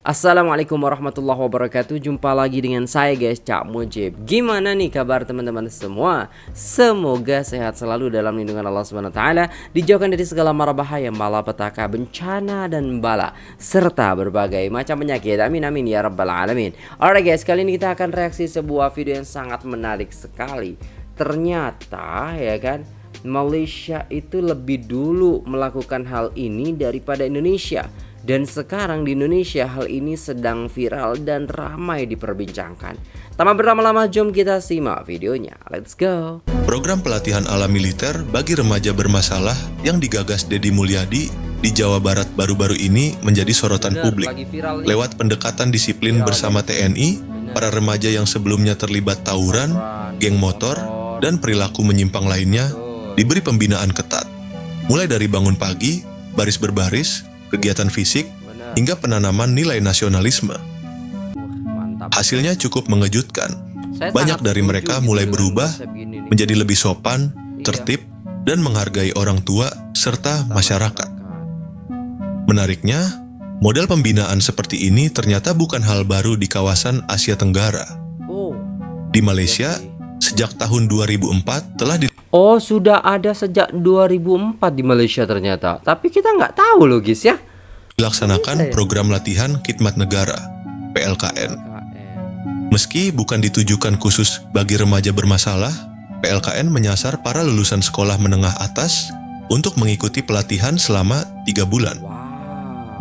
Assalamualaikum warahmatullahi wabarakatuh. Jumpa lagi dengan saya guys, Cak Mujib. Gimana nih kabar teman-teman semua? Semoga sehat selalu dalam lindungan Allah SWT, dijauhkan dari segala mara bahaya, malapetaka, bencana dan bala, serta berbagai macam penyakit. Amin amin ya rabbal alamin. Alright guys, kali ini kita akan reaksi sebuah video yang sangat menarik sekali. Ternyata ya kan, Malaysia itu lebih dulu melakukan hal ini daripada Indonesia. Dan sekarang di Indonesia hal ini sedang viral dan ramai diperbincangkan. Tanpa berlama-lama, jom kita simak videonya. Let's go. Program pelatihan ala militer bagi remaja bermasalah yang digagas Deddy Mulyadi di Jawa Barat baru-baru ini menjadi sorotan publik. Lewat pendekatan disiplin bersama TNI, para remaja yang sebelumnya terlibat tawuran, geng motor, dan perilaku menyimpang lainnya diberi pembinaan ketat. Mulai dari bangun pagi, baris berbaris, kegiatan fisik, hingga penanaman nilai nasionalisme. Hasilnya cukup mengejutkan. Banyak dari mereka mulai berubah menjadi lebih sopan, tertib, dan menghargai orang tua serta masyarakat. Menariknya, model pembinaan seperti ini ternyata bukan hal baru di kawasan Asia Tenggara. Di Malaysia, sejak tahun 2004 telah Oh, sudah ada sejak 2004 di Malaysia ternyata. Tapi kita nggak tahu loh guys ya. dilaksanakan program latihan khidmat negara, PLKN. Meski bukan ditujukan khusus bagi remaja bermasalah, PLKN menyasar para lulusan sekolah menengah atas untuk mengikuti pelatihan selama 3 bulan.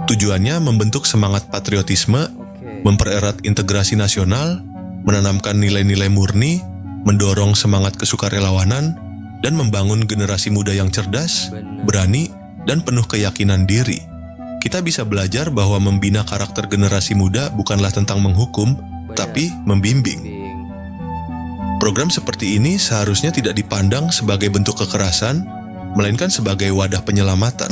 Tujuannya membentuk semangat patriotisme, mempererat integrasi nasional, menanamkan nilai-nilai murni, mendorong semangat kesukarelawanan, dan membangun generasi muda yang cerdas, berani, dan penuh keyakinan diri. Kita bisa belajar bahwa membina karakter generasi muda bukanlah tentang menghukum, tapi membimbing. Program seperti ini seharusnya tidak dipandang sebagai bentuk kekerasan, melainkan sebagai wadah penyelamatan.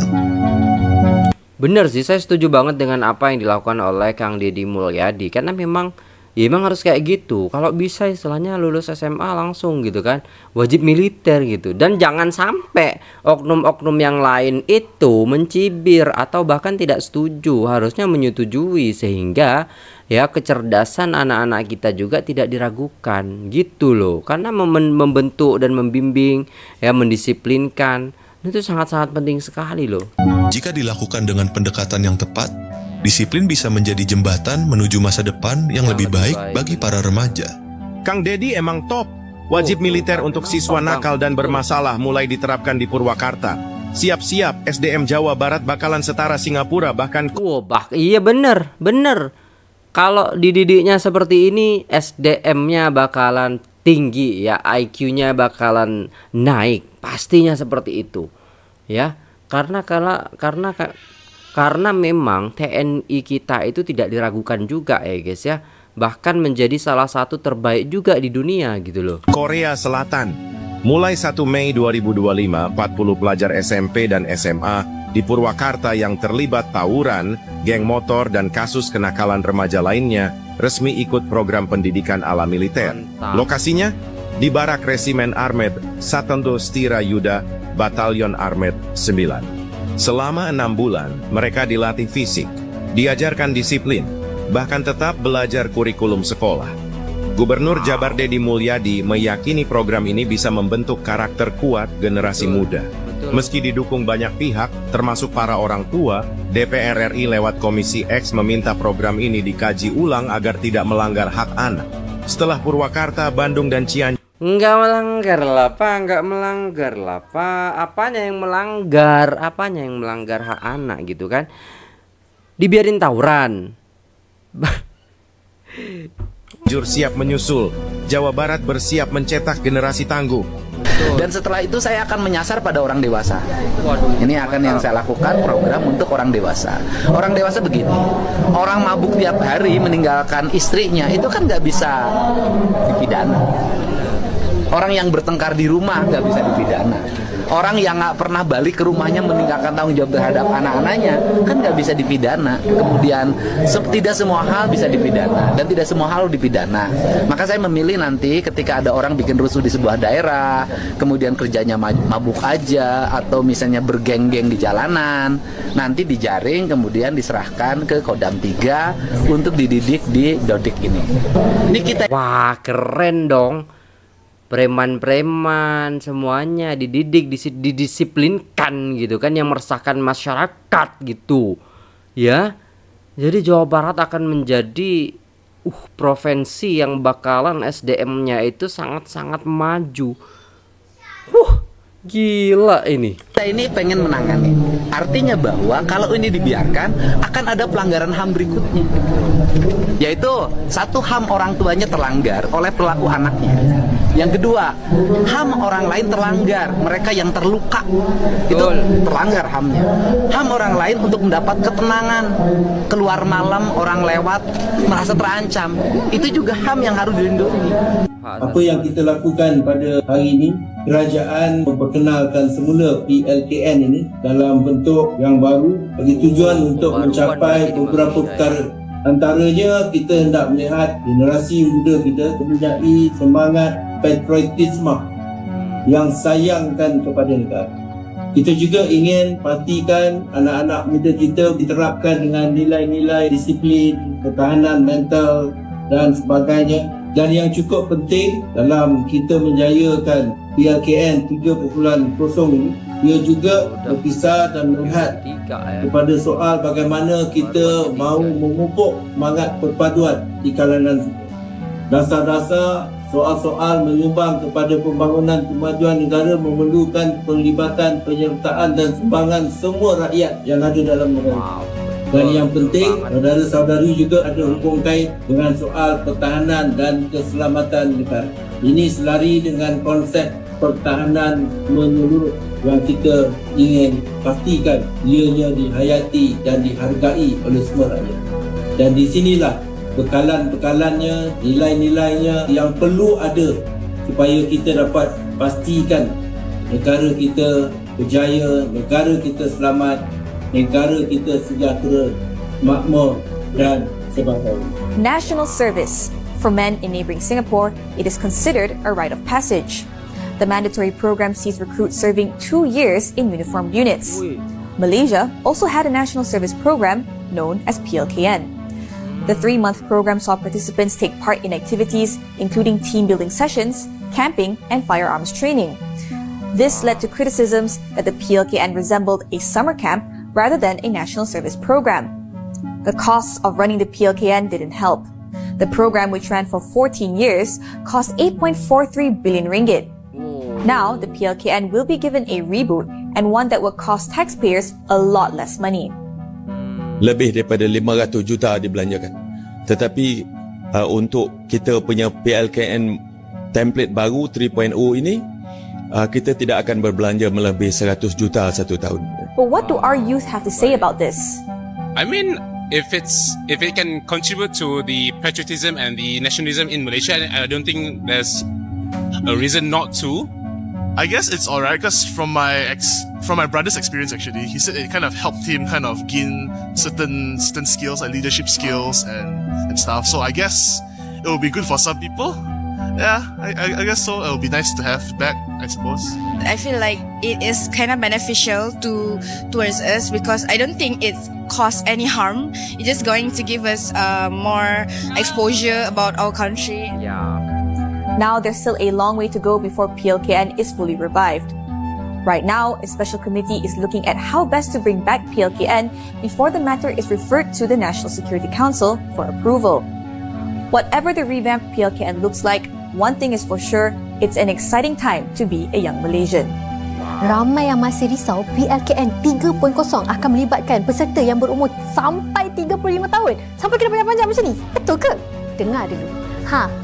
Bener sih, saya setuju banget dengan apa yang dilakukan oleh Kang Deddy Mulyadi. Karena memang harus kayak gitu. Kalau bisa istilahnya lulus SMA langsung gitu kan, wajib militer gitu. Dan jangan sampai oknum-oknum yang lain itu mencibir atau bahkan tidak setuju. Harusnya menyetujui sehingga ya kecerdasan anak-anak kita juga tidak diragukan gitu loh. Karena membentuk dan membimbing, ya mendisiplinkan, itu sangat-sangat penting sekali loh. Jika dilakukan dengan pendekatan yang tepat, disiplin bisa menjadi jembatan menuju masa depan yang lebih baik bagi para remaja. Kang Deddy emang top. Wajib militer untuk siswa nakal dan bermasalah mulai diterapkan di Purwakarta. Siap-siap, SDM Jawa Barat bakalan setara Singapura bahkan... Iya bener. Kalau dididiknya seperti ini, SDM-nya bakalan tinggi ya, IQ-nya bakalan naik. Pastinya seperti itu. Ya, karena memang TNI kita itu tidak diragukan juga ya guys ya. Bahkan menjadi salah satu terbaik juga di dunia gitu loh. Korea Selatan. Mulai 1 Mei 2025, 40 pelajar SMP dan SMA di Purwakarta yang terlibat tawuran, geng motor dan kasus kenakalan remaja lainnya resmi ikut program pendidikan ala militer. Lokasinya di Barak Resimen Armed Satendo Stira Yuda Batalion Armed 9. Selama 6 bulan, mereka dilatih fisik, diajarkan disiplin, bahkan tetap belajar kurikulum sekolah. Gubernur Jabar Deddy Mulyadi meyakini program ini bisa membentuk karakter kuat generasi muda. Meski didukung banyak pihak, termasuk para orang tua, DPR RI lewat Komisi X meminta program ini dikaji ulang agar tidak melanggar hak anak. Setelah Purwakarta, Bandung, dan Cianjur, Enggak melanggar lah Pak. Apanya yang melanggar hak anak gitu kan? Dibiarin tawuran. siap menyusul. Jawa Barat bersiap mencetak generasi tangguh. Dan setelah itu saya akan menyasar pada orang dewasa. Ini akan yang saya lakukan program untuk orang dewasa. Orang dewasa begini, orang mabuk tiap hari meninggalkan istrinya itu kan nggak bisa dipidana. Orang yang bertengkar di rumah nggak bisa dipidana. Orang yang nggak pernah balik ke rumahnya meninggalkan tanggung jawab terhadap anak-anaknya kan nggak bisa dipidana. Kemudian tidak semua hal bisa dipidana dan tidak semua hal dipidana. Maka saya memilih nanti ketika ada orang bikin rusuh di sebuah daerah, kemudian kerjanya mabuk aja atau misalnya bergeng-geng di jalanan, nanti dijaring kemudian diserahkan ke Kodam 3 untuk dididik di Dodik ini. Ini kita. Wah, keren dong. Preman-preman semuanya dididik, didisiplinkan gitu kan, yang meresahkan masyarakat gitu. Ya. Jadi Jawa Barat akan menjadi provinsi yang bakalan SDM-nya itu sangat-sangat maju. Gila ini. Kita ini pengen menangani. Artinya bahwa kalau ini dibiarkan akan ada pelanggaran HAM berikutnya. Yaitu satu, HAM orang tuanya terlanggar oleh pelaku anaknya. Yang kedua, HAM orang lain terlanggar, mereka yang terluka itu terlanggar HAM-nya. HAM orang lain untuk mendapat ketenangan, keluar malam orang lewat merasa terancam, itu juga HAM yang harus dilindungi. Apa yang kita lakukan pada hari ini, kerajaan memperkenalkan semula PLKN ini dalam bentuk yang baru bagi tujuan untuk mencapai beberapa perkara. Antaranya kita hendak melihat generasi muda kita mempunyai semangat patriotisme yang sayangkan kepada negara. Kita juga ingin pastikan anak-anak muda kita diterapkan dengan nilai-nilai disiplin, ketahanan mental dan sebagainya. Dan yang cukup penting dalam kita menjayakan PLKN 3.0 ini, ia juga berpisah dan melihat kepada soal bagaimana kita mahu memupuk semangat perpaduan di kalangan dasar-dasar. Soal-soal menyumbang kepada pembangunan kemajuan negara memerlukan perlibatan, penyertaan dan sumbangan semua rakyat yang ada dalam negara. Dan yang penting, saudara-saudari juga ada hubung kait dengan soal pertahanan dan keselamatan negara. Ini selari dengan konsep pertahanan menyeluruh yang kita ingin pastikan ianya dihayati dan dihargai oleh semua rakyat. Dan di sinilah bekalan-bekalannya, nilai-nilainya yang perlu ada supaya kita dapat pastikan negara kita berjaya, negara kita selamat, negara kita sejahtera, makmur dan sebagainya. National service. For men in neighboring Singapore, it is considered a rite of passage. The mandatory program sees recruits serving 2 years in uniformed units. Malaysia also had a national service program known as PLKN. The 3-month program saw participants take part in activities including team building sessions, camping, and firearms training. This led to criticisms that the PLKN resembled a summer camp rather than a national service program. The costs of running the PLKN didn't help. The program, which ran for 14 years, cost 8.43 billion ringgit. Now, the PLKN will be given a reboot and one that will cost taxpayers a lot less money. Lebih daripada 500 juta dibelanjakan. Tetapi untuk kita punya PLKN template baru 3.0 ini, kita tidak akan berbelanja melebihi 100 juta satu tahun. But what do our youth have to say about this? I mean, if it can contribute to the patriotism and the nationalism in Malaysia, I don't think there's a reason not to. I guess it's alright because from my brother's experience, actually, he said it kind of helped him kind of gain certain skills like leadership skills and stuff. So I guess it will be good for some people. Yeah, I guess so. It will be nice to have back, I suppose. I feel like it is kind of beneficial towards us because I don't think it cause any harm. It's just going to give us more exposure about our country. Yeah. Now, there's still a long way to go before PLKN is fully revived. Right now, a special committee is looking at how best to bring back PLKN before the matter is referred to the National Security Council for approval. Whatever the revamped PLKN looks like, one thing is for sure, it's an exciting time to be a young Malaysian. Ramai yang masih risau PLKN 3.0 akan melibatkan peserta yang berumur sampai 35 tahun. Sampai kena panjang-panjang macam ni. Betul ke? Dengar dulu.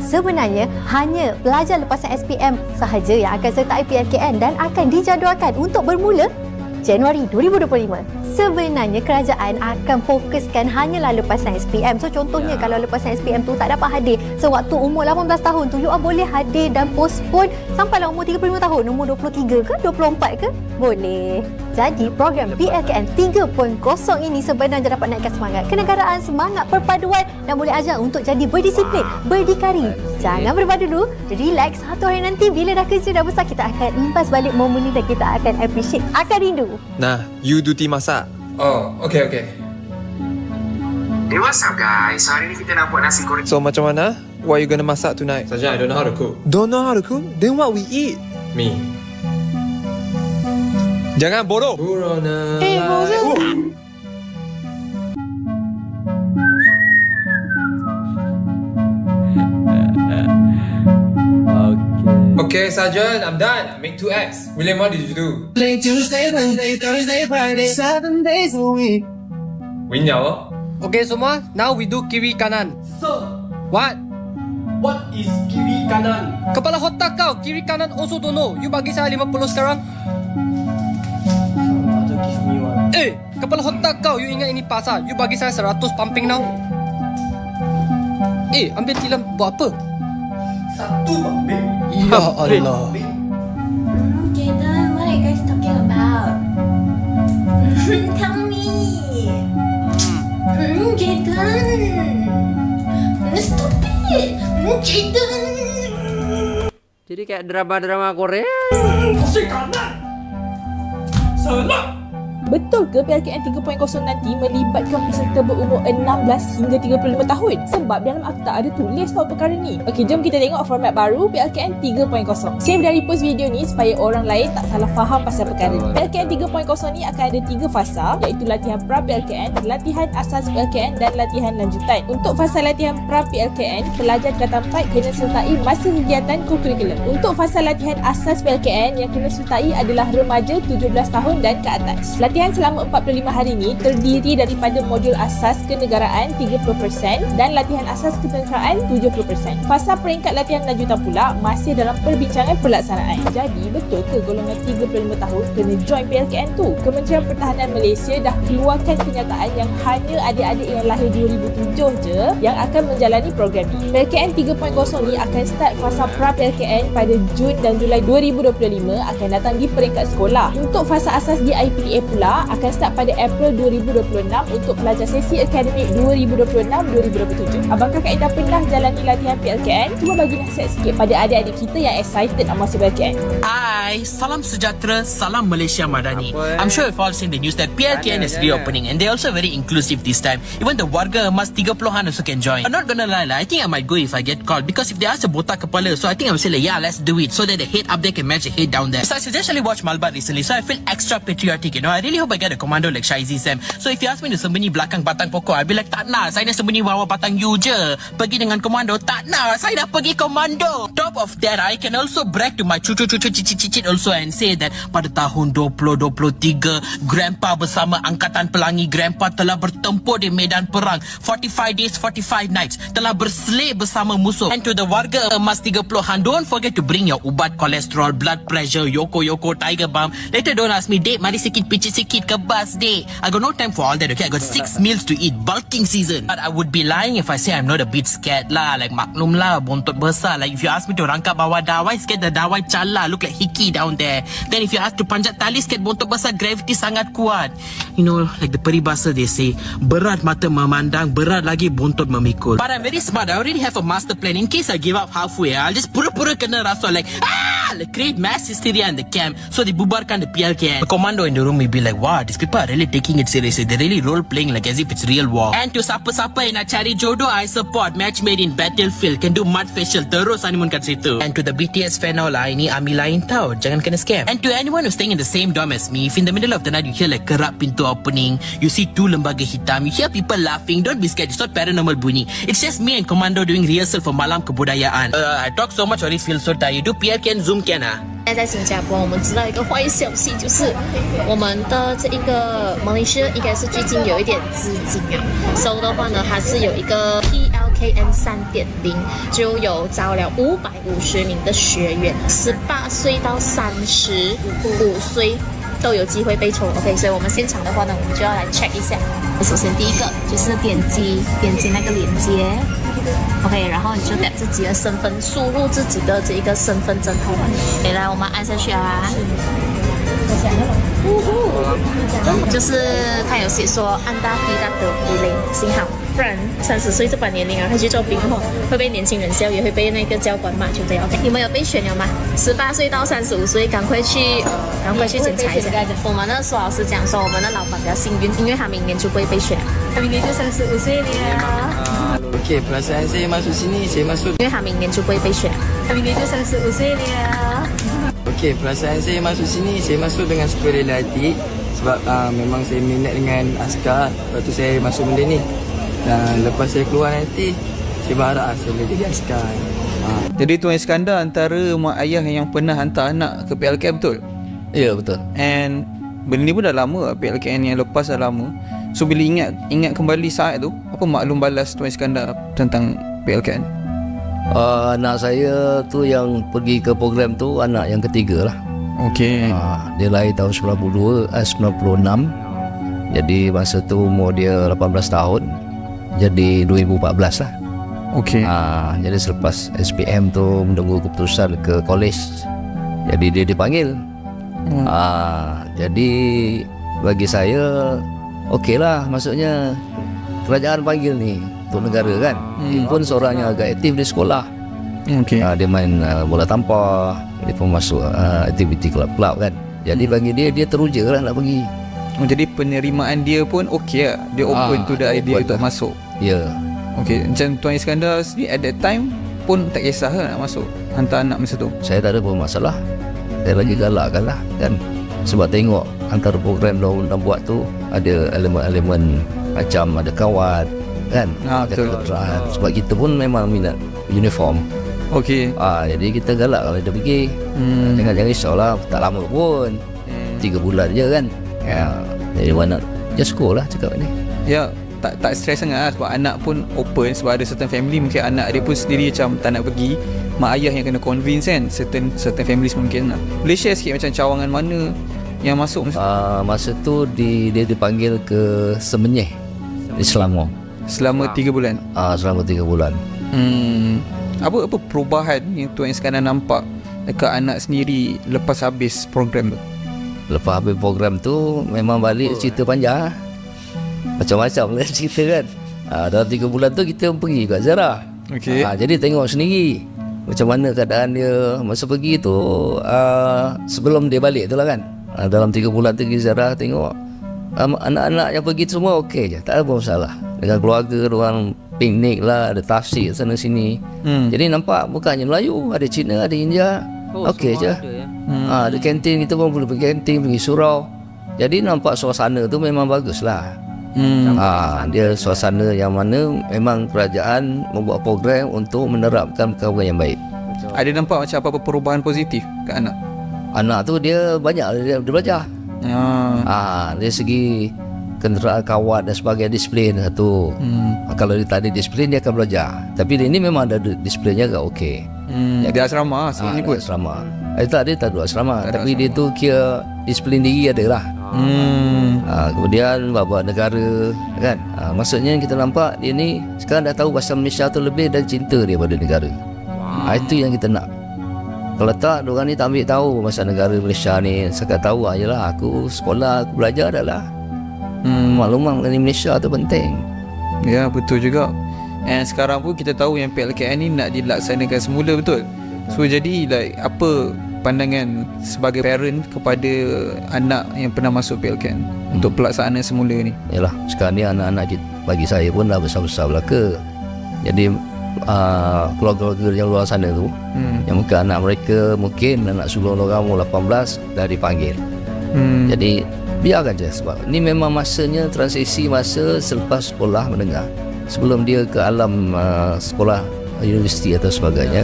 Sebenarnya hanya pelajar lepasan SPM sahaja yang akan sertai PLKN dan akan dijadualkan untuk bermula Januari 2025. sebenarnya kerajaan akan fokuskan hanyalah lepasan SPM. So contohnya kalau lepasan SPM tu tak dapat hadir sewaktu umur 18 tahun tu, you boleh hadir dan postpone sampailah umur 35 tahun, umur 23 ke 24 ke? Boleh. Jadi program PLKN 3.0 ini sebenarnya dapat naikkan semangat kenegaraan, semangat perpaduan dan boleh ajar untuk jadi berdisiplin, berdikari. Jangan berubah dulu, relax. Satu hari nanti bila dah kerja dah besar, kita akan imbas balik momen ni dan kita akan appreciate, akan rindu. Nah, you duty masak. Oh, okay. Hey, what's up guys? So hari ni kita nak buat nasi goreng. So macam mana? What are you gonna masak tonight? Saja, I don't know how to cook. Don't know how to cook? Then what we eat? Me. Jangan bodoh. Burona. Okay, Sergeant, I'm done. I make 2 eggs. William, what did you do? Play Tuesday, Wednesday, Thursday, Friday, 7 days a week. Win liao. Okay, semua. Now we do kiri kanan. Sir. What? What is kiri kanan? Kepala otak kau, kiri kanan also don't know. You bagi saya 50 sekarang. Give me one. Kepala otak kau, you ingat ini pasar. You bagi saya 100 pumping now. Ambil tilam buat apa? 1 pumping? Ya Allah. Jaden, what are you guys talking about? Tell me. Jaden. Stop it. Jaden. Jadi kayak drama-drama Korea. Pusing kanan. Salah. Betul ke PLKN 3.0 nanti melibatkan peserta berumur 16 hingga 35 tahun? Sebab dalam akta ada tulis tahu perkara ni. Okey, jom kita tengok format baru PLKN 3.0. Save dan repost video ni supaya orang lain tak salah faham pasal perkara ni. PLKN 3.0 ni akan ada 3 fasa, iaitu latihan pra-PLKN, latihan asas PLKN dan latihan lanjutan. Untuk fasa latihan pra-PLKN, pelajar tingkatan 4 kena sertai masa kegiatan co-curricular. Untuk fasa latihan asas PLKN, yang kena sertai adalah remaja 17 tahun dan ke atas. Latihan selama 45 hari ini terdiri daripada modul asas kenegaraan 30% dan latihan asas ketenteraan 70%. Fasa peringkat latihan lanjutan pula masih dalam perbincangan pelaksanaan. Jadi betul ke golongan 35 tahun kena join PLKN tu? Kementerian Pertahanan Malaysia dah keluarkan kenyataan yang hanya adik-adik yang lahir 2007 je yang akan menjalani program ni. PLKN 3.0 ni akan start fasa pra-PLKN pada Jun dan Julai 2025 akan datang di peringkat sekolah. Untuk fasa asas di IPA pula akan start pada April 2026 untuk pelajar sesi akademik 2026-2027. Abang kakak Ida pernah jalani latihan PLKN. Cuba bagi nasihat sikit pada adik-adik kita yang excited nak masuk PLKN. Hai, salam sejahtera, salam Malaysia Madani. I'm sure you've all seen the news that PLKN is reopening and they're also very inclusive this time. Even the warga emas 30-an also can join. I'm not gonna lie, I think I might go if I get called because if they ask a botak kepala, so I think I will say like, yeah, let's do it so that the head up there can match the head down there. So I suggestly watched Malbar recently, so I feel extra patriotic, you know. I really hope I get a commando like Shaizi Sam. So if you ask me to sembunyi belakang batang pokok, I'll be like, tak nak, saya nak sembunyi bawah batang you je. Pergi dengan komando, tak nak, saya dah pergi komando. Top of that, I can also brag to my cucu-cucu cicit-cicit also and say that pada tahun 2023, Grandpa bersama Angkatan Pelangi Grandpa telah bertempur di medan perang 45 days, 45 nights, telah berselir bersama musuh. And to the warga emas 30-an, don't forget to bring your ubat kolesterol, blood pressure, Yoko, Tiger Balm. Later don't ask me, date, mari sikit picit sikit ke bus, date. I got no time for all that, okay? I got 6 meals to eat, bulking season. But I would be lying if I say I'm not a bit scared lah. Like maklum lah, bontot besar. Like if you ask me to rangkap bawah dawai, scared the dawai cala, look like hickey down there. Then if you ask to panjat tali, scared bontot besar, gravity sangat kuat. You know, like the peribahasa they say, berat mata memandang, berat lagi bontot memikul. But I'm very smart, I already have a master plan. In case I give up halfway, I'll just pura-pura kena rasa like, like create mass hysteria in the camp. So they bubarkan the PLKN. The commando in the room will be like, wow, these people are really taking it seriously. They're really role-playing like as if it's real war. And to siapa-siapa yang nak cari jodoh, I support. Match made in battlefield. Can do mud facial. Terus honeymoon kat situ. And to the BTS fan now lah, ini army lain tau. Jangan kena scam. And to anyone who's staying in the same dorm as me, if in the middle of the night you hear like kerap pintu opening, you see 2 lembaga hitam, you hear people laughing, don't be scared. It's not paranormal bunyi. It's just me and commando doing rehearsal for Malam Kebudayaan. I talk so much, already feel so tired. You do PLKN Zoom can ah? 在新加坡，我们知道一个坏消息，就是我们的这一个Malaysia应该是最近有一点资金啊，收的话呢，它是有一个 PLKN 3.0，就有招了550名的学员，18岁到35岁都有机会被抽。OK， 所以我们现场的话呢，我们就要来 check 一下。首先第一个就是点击那个链接 ，OK， 然后你就点自己的身份，输入自己的这一个身份证号码。来，我们按下去啊。就是他有写说按大低大的年龄，幸好不然30岁这把年龄啊，他去做兵哦，会被年轻人笑，也会被那个教官骂，对不对 ？OK， 你们有被选了吗？18岁到35岁，赶快去检查一下。我们的苏老师讲说，我们的老板比较幸运，因为他明年就不会被选，他明年就35岁了。Okey, perasaan saya masuk sini, saya masuk. 因为他明年就不会被选，他明年就35岁了。Okey, perasaan saya masuk sini, saya masuk dengan sukarela hati sebab memang saya minat dengan askar, lepas tu saya masuk benda ni. Dan lepas saya keluar nanti, saya berharap saya boleh jadi askar. Jadi Tuan Iskandar antara mak ayah yang pernah hantar anak ke PLKN, betul? Ya, betul. And benda ni pun dah lama, PLKN yang lepas dah lama. So bila ingat kembali saat tu, apa maklum balas Tuan Iskandar tentang PLKN? Anak saya tu yang pergi ke program tu anak yang ketiga lah. Okey. Dia lahir tahun 96. Jadi masa tu umur dia 18 tahun. Jadi 2014 lah. Okey. Jadi selepas SPM tu menunggu keputusan ke college. Jadi dia dipanggil. Jadi bagi saya okey lah, maksudnya kerajaan panggil ni untuk negara kan. Dia pun seorang yang agak aktif di sekolah. Okay. Dia main bola tampar, dia pun masuk aktiviti kelab-kelab kan. Jadi bagi dia teruja lah nak pergi. Jadi penerimaan dia pun okey lah. Dia open to the idea untuk masuk. Ya. Okey, macam Tuan Iskandar sendiri at that time pun tak kisah lah nak masuk, hantar anak masa tu? Saya tak ada pun masalah. Saya lagi galakkan lah kan. Sebab tengok antara program yang buat tu ada elemen-elemen macam ada kawat kan, ada keterangan. Sebab kita pun memang minat uniform. Okey. Jadi kita galak kalau dia pergi. Jangan risaulah, tak lama pun. 3 bulan je kan. Jadi why not just go lah cakap ni. Ya, tak stres sangat lah, sebab anak pun open. Sebab ada certain family mungkin anak dia pun sendiri macam tak nak pergi, mak ayah yang kena convince kan. Certain families mungkin nak. Boleh share sikit macam cawangan mana yang masuk masa tu dia dipanggil ke Semenyih di Selangor selama 3 bulan. Selama 3 bulan. Apa perubahan yang Tuan Iskandar nampak dekat anak sendiri lepas habis program tu? Lepas habis program tu memang balik cerita panjang. Macam-macam lah cerita kan. Dalam 3 bulan tu kita pergi kat Zara. Okay. Jadi tengok sendiri macam mana keadaan dia masa pergi tu, sebelum dia balik tu lah kan. Dalam 3 bulan tu pergi Zara, tengok anak-anak yang pergi semua okey je, tak ada masalah. Dengan keluarga, orang piknik lah, ada tafsir sana sini. Jadi nampak bukannya Melayu, ada Cina, ada India, okey je. Ada kantin, kita pun boleh pergi kantin, pergi surau. Jadi nampak suasana tu memang bagus lah. Dia suasana yang mana memang kerajaan membuat program untuk menerapkan perkara yang baik. Ada nampak macam apa-apa perubahan positif ke anak? Anak tu dia banyak dia belajar. Dari segi kenderaan kawat dan sebagainya, disiplin satu. Kalau dia tak ada disiplin dia akan belajar. Tapi dia ni memang ada disiplinnya agak okey. Dia asrama sini pun. Asrama. Dia tak ada asrama, tapi dia tu kira disiplin diri ada lah. Kemudian bawa negara kan. Maksudnya kita nampak dia ni sekarang dah tahu bahasa Malaysia tu lebih dan cinta dia pada negara. Itu yang kita nak. Kalau tak, diorang ni tak ambil tahu bahasa negara Malaysia ni. Sekarang tahu ayolah aku sekolah, aku belajar dah lah. Maklumat mengenai Malaysia tu penting. Ya, betul juga. And sekarang pun kita tahu yang PLKN ni nak dilaksanakan semula, betul? So jadi like apa pandangan sebagai parent kepada anak yang pernah masuk PLKN untuk pelaksanaan semula ni? Yalah, sekarang ni anak-anak bagi saya pun dah besar-besar belaka. Jadi keluarga-keluarga yang luar sana tu, yang mungkin anak mereka, mungkin anak sebelum orang umur 18 dah dipanggil. Jadi biarkan je, sebab ni memang masanya transisi masa selepas sekolah menengah, sebelum dia ke alam sekolah universiti atau sebagainya.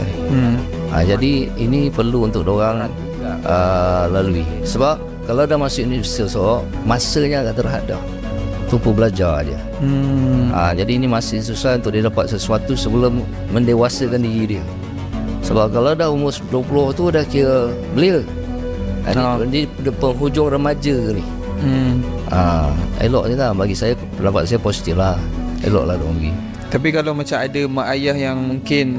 Jadi ini perlu untuk diorang lalui. Sebab kalau dah masuk universiti masanya akan terhadap tumpu belajar aja. Jadi ini masih susah untuk dia dapat sesuatu sebelum mendewasakan diri dia. Sebab kalau dah umur 20 tu dah kira belia. Ini penghujung remaja ni. Elok ni lah bagi saya, pendapat saya positif lah. Elok lah diorang pergi. Tapi kalau macam ada mak ayah yang mungkin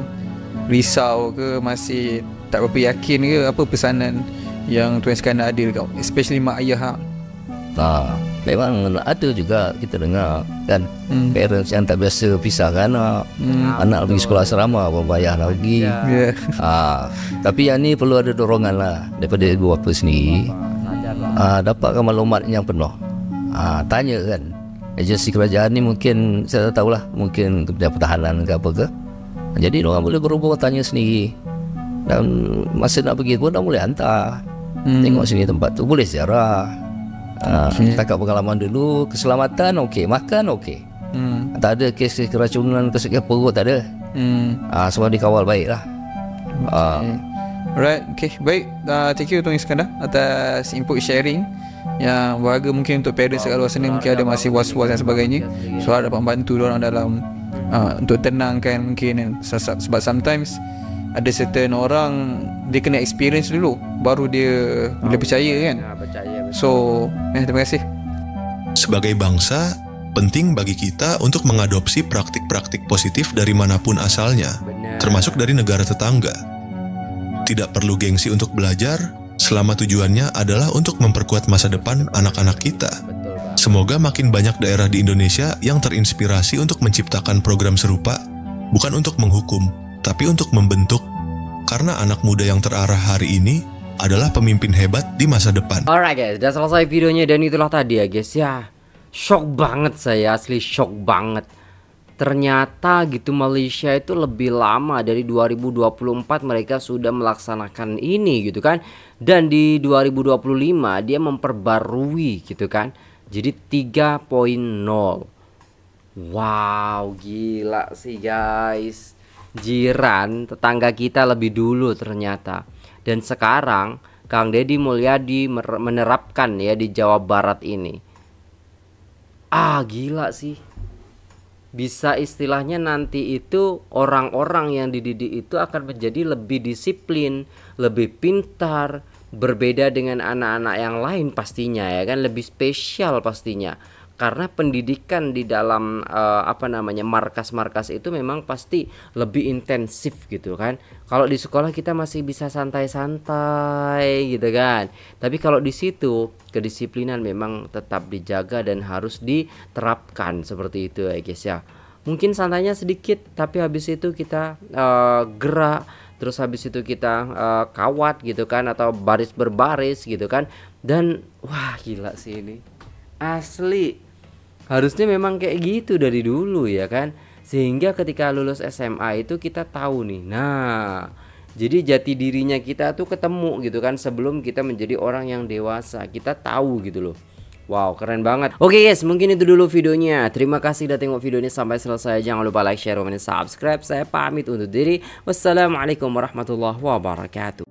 risau ke, masih tak berapa yakin ke, apa pesanan yang Tuan Iskandar ada dekat, especially mak ayah? Memang ada juga kita dengar kan, parents yang tak biasa pisahkan anak, anak pergi sekolah asrama, berapa ayah nak pergi. Tapi yang ni perlu ada dorongan lah daripada ibu bapa sendiri, dapatkan maklumat yang penuh. Tanya kan, agensi kerajaan ni mungkin saya tak tahulah, mungkin Kementerian Pertahanan ke apa ke. Jadi orang boleh berhubung tanya sendiri, dan masa nak pergi pun dah boleh hantar. Tengok sini tempat tu, boleh ziarah. Takat pengalaman dulu, keselamatan okey, makan okey. Tak ada kes keracunan, kesekian perut tak ada. Semua dikawal baik lah. Alright, okay, baik. Thank you Tuan Iskandar atas input sharing yang berharga mungkin untuk parents kat luar sana mungkin ada masih was-was dan sebagainya. So dapat membantu diorang dalam untuk tenangkan mungkin, sebab sometimes ada certain orang dia kena experience dulu baru dia boleh percaya kan. So terima kasih. Sebagai bangsa, penting bagi kita untuk mengadopsi praktik-praktik positif dari manapun asalnya, termasuk dari negara tetangga. Tidak perlu gengsi untuk belajar, selama tujuannya adalah untuk memperkuat masa depan anak-anak kita. Semoga makin banyak daerah di Indonesia yang terinspirasi untuk menciptakan program serupa, bukan untuk menghukum, tapi untuk membentuk, karena anak muda yang terarah hari ini adalah pemimpin hebat di masa depan. Alright guys, udah selesai videonya dan itulah tadi ya guys ya. Shock banget saya, asli shock banget. Ternyata gitu Malaysia itu lebih lama, dari 2024 mereka sudah melaksanakan ini gitu kan. Dan di 2025 dia memperbarui gitu kan. Jadi 3.0. Wow, gila sih guys. Jiran tetangga kita lebih dulu ternyata. Dan sekarang Kang Deddy Mulyadi menerapkan ya di Jawa Barat ini. Gila sih. Bisa istilahnya nanti itu orang-orang yang dididik itu akan menjadi lebih disiplin, lebih pintar, berbeda dengan anak-anak yang lain pastinya ya kan, lebih spesial pastinya. Karena pendidikan di dalam markas-markas itu memang pasti lebih intensif gitu kan. Kalau di sekolah kita masih bisa santai-santai gitu kan. Tapi kalau di situ kedisiplinan memang tetap dijaga dan harus diterapkan seperti itu ya guys ya. Mungkin santainya sedikit, tapi habis itu kita gerak, terus habis itu kita kawat gitu kan, atau baris berbaris gitu kan. Dan wah gila sih ini. Asli harusnya memang kayak gitu dari dulu ya kan, sehingga ketika lulus SMA itu kita tahu nih. Nah, jadi jati dirinya kita tuh ketemu gitu kan, sebelum kita menjadi orang yang dewasa kita tahu gitu loh. Wow, keren banget. Oke guys, mungkin itu dulu videonya. Terima kasih udah tengok video ini sampai selesai. Jangan lupa like, share, komen, subscribe. Saya pamit undur diri. Wassalamualaikum warahmatullahi wabarakatuh.